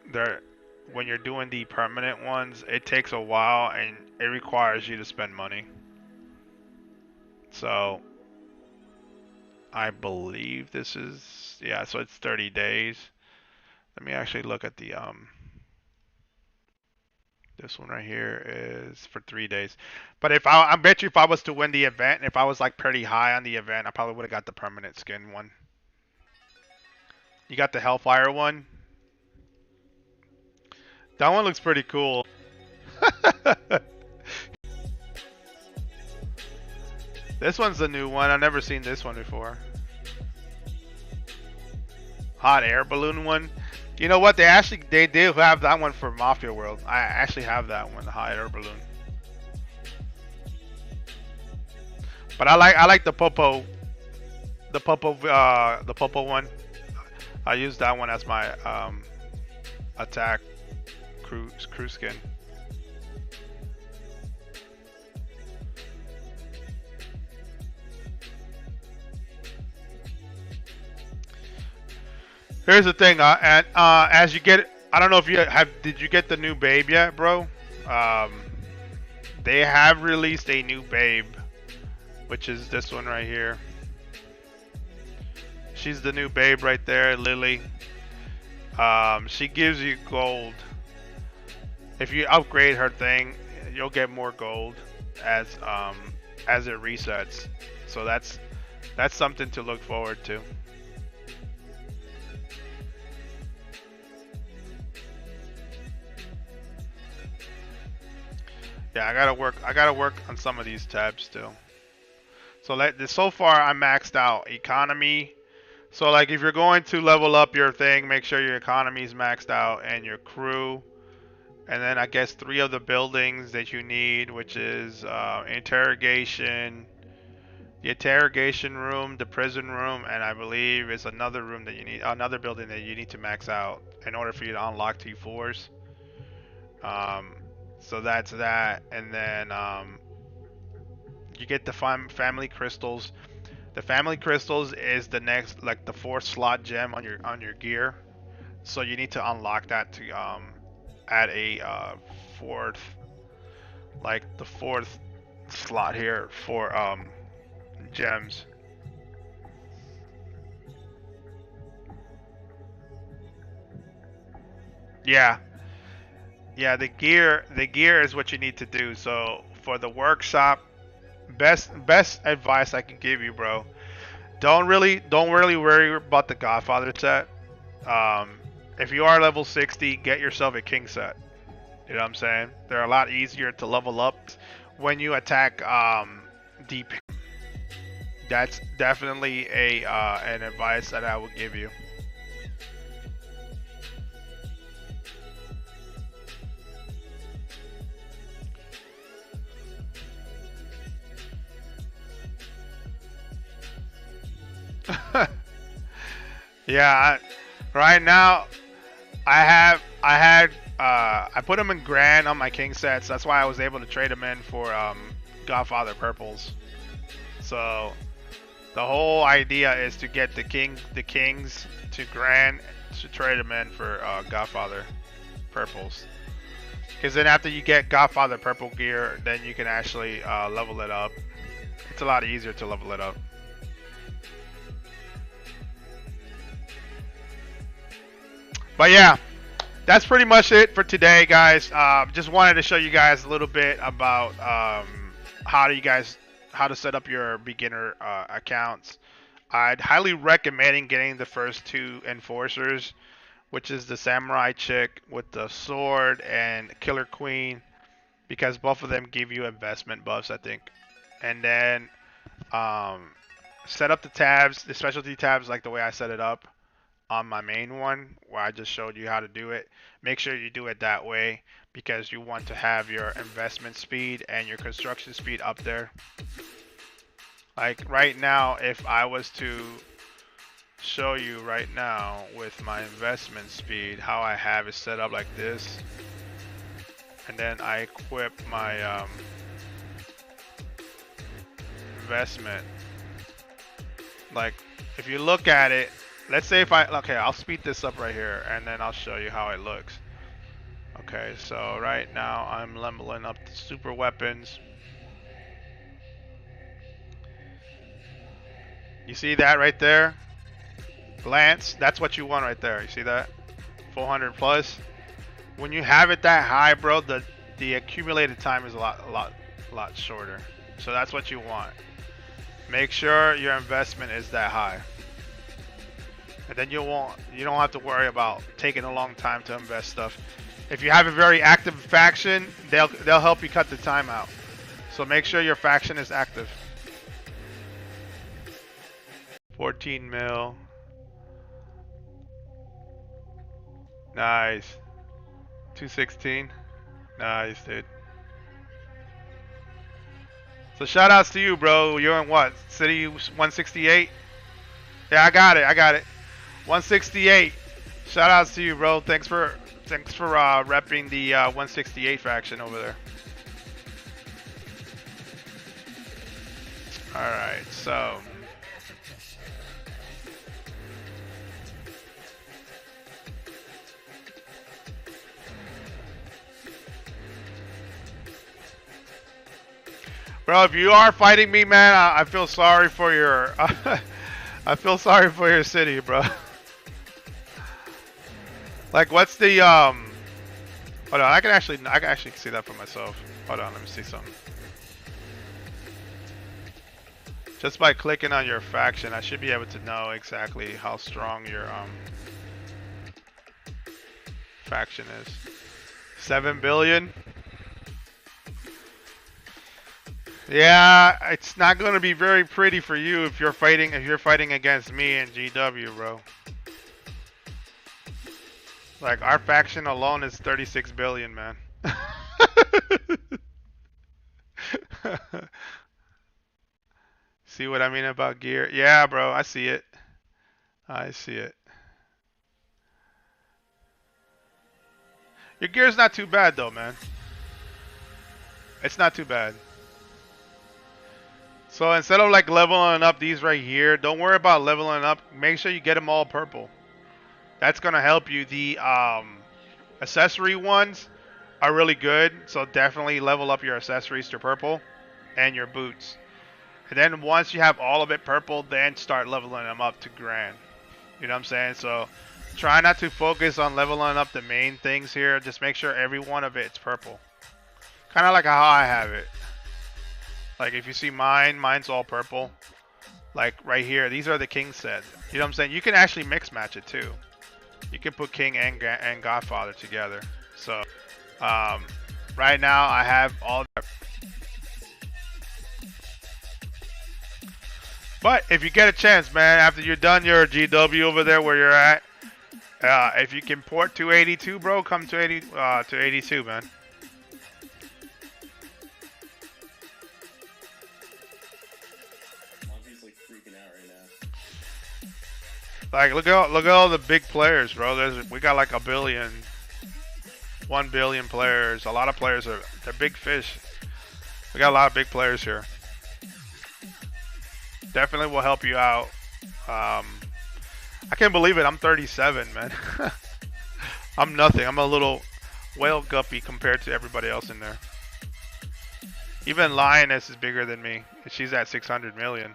when you're doing the permanent ones, it takes a while and it requires you to spend money. So I believe this is, yeah, so it's 30 days. Let me actually look at the This one right here is for 3 days. But if I bet you if I was to win the event, if I was like pretty high on the event, I probably would have got the permanent skin one. You got the Hellfire one. That one looks pretty cool. This one's a new one. I've never seen this one before. Hot air balloon one. You know what? They do have that one for Mafia World. I actually have that one, the hot air balloon. But I like the Popo one. I use that one as my attack crew skin. Here's the thing, as you get, I don't know if did you get the new babe yet, bro? They have released a new babe, which is this one right here. She's the new babe right there, Lily. She gives you gold. If you upgrade her thing, you'll get more gold as it resets. So that's something to look forward to. Yeah, I gotta work on some of these tabs still. So far I'm maxed out economy. So like if you're going to level up your thing, make sure your economy is maxed out and your crew. And then I guess 3 of the buildings that you need, which is interrogation, the interrogation room, the prison room, and I believe it's another room that you need, another building that you need to max out in order for you to unlock T4s. So that's that, and then you get the family crystals. The family crystals is the next, like the 4th slot gem on your gear. So you need to unlock that to add a 4th, like the 4th slot here for gems. Yeah. Yeah, the gear is what you need to do. So for the workshop, best advice I can give you, bro. Don't really worry about the Godfather set. If you are level 60, get yourself a King set. You know what I'm saying? They're a lot easier to level up when you attack deep. That's definitely an advice that I would give you. Yeah, right now I put them in grand on my king sets. That's why I was able to trade them in for Godfather purples. So the whole idea is to get the kings to grand to trade them in for Godfather purples. Because then after you get Godfather purple gear, then you can actually level it up. It's a lot easier to level it up. But yeah, that's pretty much it for today, guys. Just wanted to show you guys a little bit about how to set up your beginner accounts. I'd highly recommend getting the first 2 enforcers, which is the samurai chick with the sword and killer queen, because both of them give you investment buffs, I think. And then set up the tabs, the specialty tabs, like the way I set it up on my main one, where I just showed you how to do it. Make sure you do it that way, because you want to have your investment speed and your construction speed up there. Like right now, if I was to show you right now with my investment speed, how I have it set up like this, and then I equip my investment. Like if you look at it, let's say okay, I'll speed this up right here, and then I'll show you how it looks. Okay, so right now I'm leveling up the super weapons. You see that right there? Lance, that's what you want right there. You see that? 400 plus. When you have it that high, bro, the the accumulated time is a lot shorter. So that's what you want. Make sure your investment is that high. And then you don't have to worry about taking a long time to invest stuff. If you have a very active faction, they'll help you cut the time out. So make sure your faction is active. 14 mil. Nice. 216. Nice, dude. So shout outs to you, bro. You're in what? City 168? Yeah, I got it. 168. Shout outs to you, bro. Thanks for repping the 168 faction over there. Alright, so bro, if you are fighting me, man, I feel sorry for your I feel sorry for your city, bro. Like, what's the hold on, I can actually see that for myself. Hold on, let me see something. Just by clicking on your faction, I should be able to know exactly how strong your faction is. 7 billion. Yeah, it's not going to be very pretty for you if you're fighting against me and GW, bro. Like, our faction alone is 36 billion, man. See what I mean about gear? Yeah, bro, I see it. I see it. Your gear's not too bad though, man. It's not too bad. So instead of like leveling up these right here, don't worry about leveling up. Make sure you get them all purple. That's gonna help you. The accessory ones are really good, so definitely level up your accessories to purple and your boots. And then once you have all of it purple, then start leveling them up to grand. You know what I'm saying? So try not to focus on leveling up the main things here. Just make sure every one of it's purple. Kind of like how I have it. Like if you see mine's all purple. Like right here, these are the king set. You know what I'm saying? You can actually mix match it too. You can put king and godfather together. So right now I have all that. But if you get a chance, man, after you're done your GW over there where you're at, if you can port to 82, bro, come to 82, man. Like look at all the big players, bro. We got like 1 billion players. A lot of players they're big fish. We got a lot of big players here. Definitely will help you out. I can't believe it. I'm 37, man. I'm nothing. I'm a little whale guppy compared to everybody else in there. Even Lioness is bigger than me. She's at 600 million.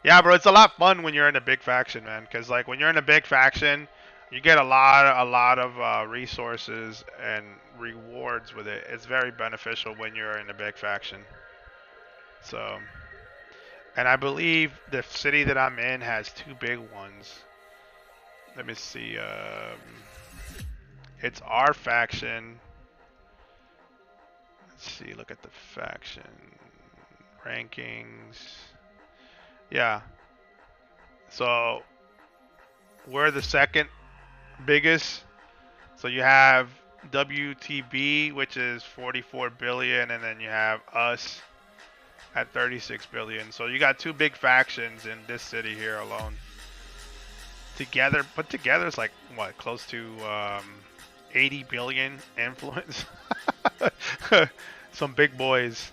Yeah, bro. It's a lot fun when you're in a big faction, man. Because like when you're in a big faction, you get a lot of resources and rewards with it. It's very beneficial when you're in a big faction. So. And I believe the city that I'm in has 2 big ones. Let me see. It's our faction. Let's see. Look at the faction rankings. Yeah. So we're the second biggest. So you have WTB, which is 44 billion, and then you have us at 36 billion. So you got 2 big factions in this city here alone. Put together it's like what, close to 80 billion influence. Some big boys.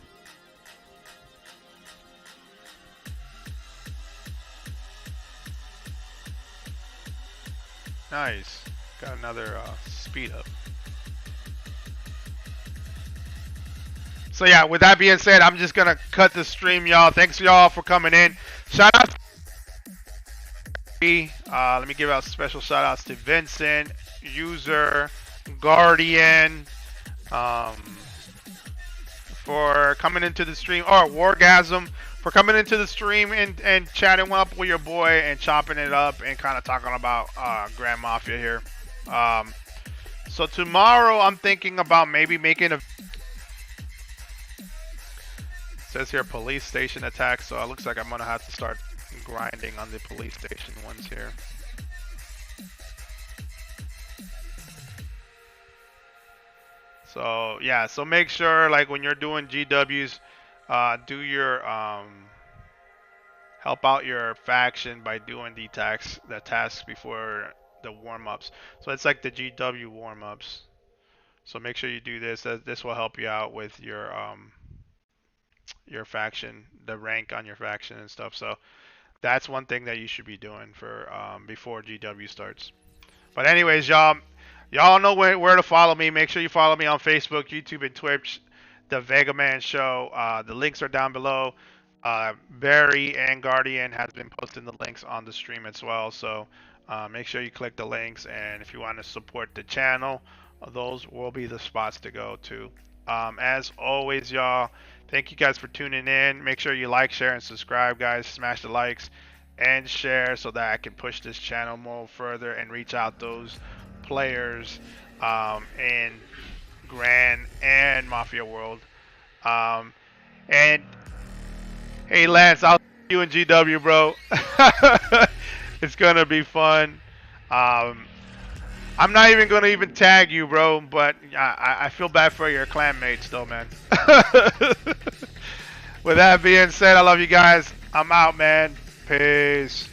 Nice. Got another speed up. So yeah, with that being said, I'm just gonna cut the stream, y'all. Thanks y'all for coming in. Shout out to let me give out special shout outs to Vincent, User, Guardian, um, for coming into the stream, or Wargasm for coming into the stream and chatting up with your boy and chopping it up and kind of talking about Grand Mafia here. Um, so tomorrow I'm thinking about maybe making a. It says here police station attack, so it looks like I'm gonna have to start grinding on the police station ones here. So yeah, so make sure like when you're doing GWs, do your help out your faction by doing the tasks before the warm-ups. So it's like the GW warm-ups. So make sure you do this. This will help you out with your faction, the rank on your faction and stuff. So that's one thing that you should be doing for before GW starts. But anyways, y'all know where to follow me. Make sure you follow me on Facebook, YouTube, and Twitch. The Vega Man Show. The links are down below. Barry and Guardian has been posting the links on the stream as well. So make sure you click the links. And if you want to support the channel, those will be the spots to go to. As always, y'all, thank you guys for tuning in. Make sure you like, share, and subscribe, guys. Smash the likes and share so that I can push this channel more further and reach out those players in Grand and Mafia World. And hey Lance, I'll see you in GW, bro. It's gonna be fun. I'm not even gonna even tag you, bro, but I feel bad for your clan mates though, man. With that being said, I love you guys. I'm out, man. Peace.